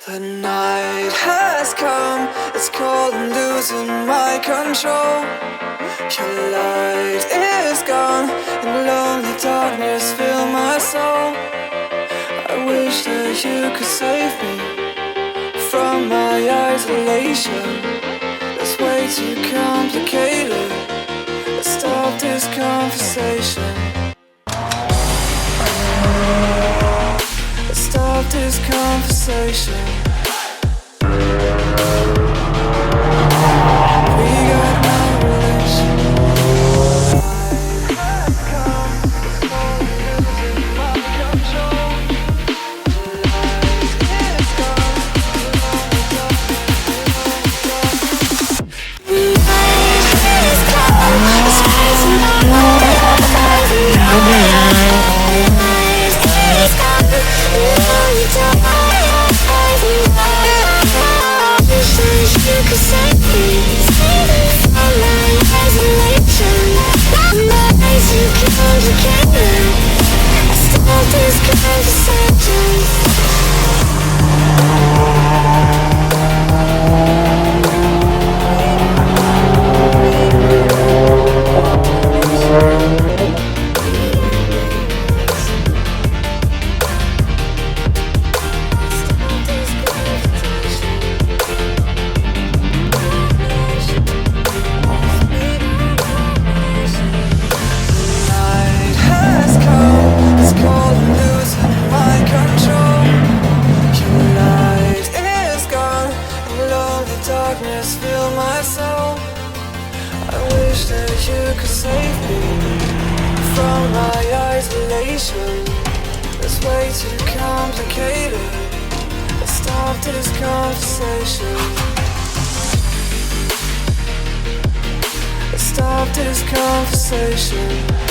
The night has come, it's cold and losing my control. Your light is gone, and lonely darkness fill my soul. I wish that you could save me from my isolation. It's way too complicated. Let's stop this conversation. Let's stop this conversation. We got no relation. Night has come, it's cold and losing my control. The light is gone, the lonely darkness. Fill my soul. I wish that you could save me from my isolation. It's way too complicated. Let's stop this conversation. Let's stop this conversation.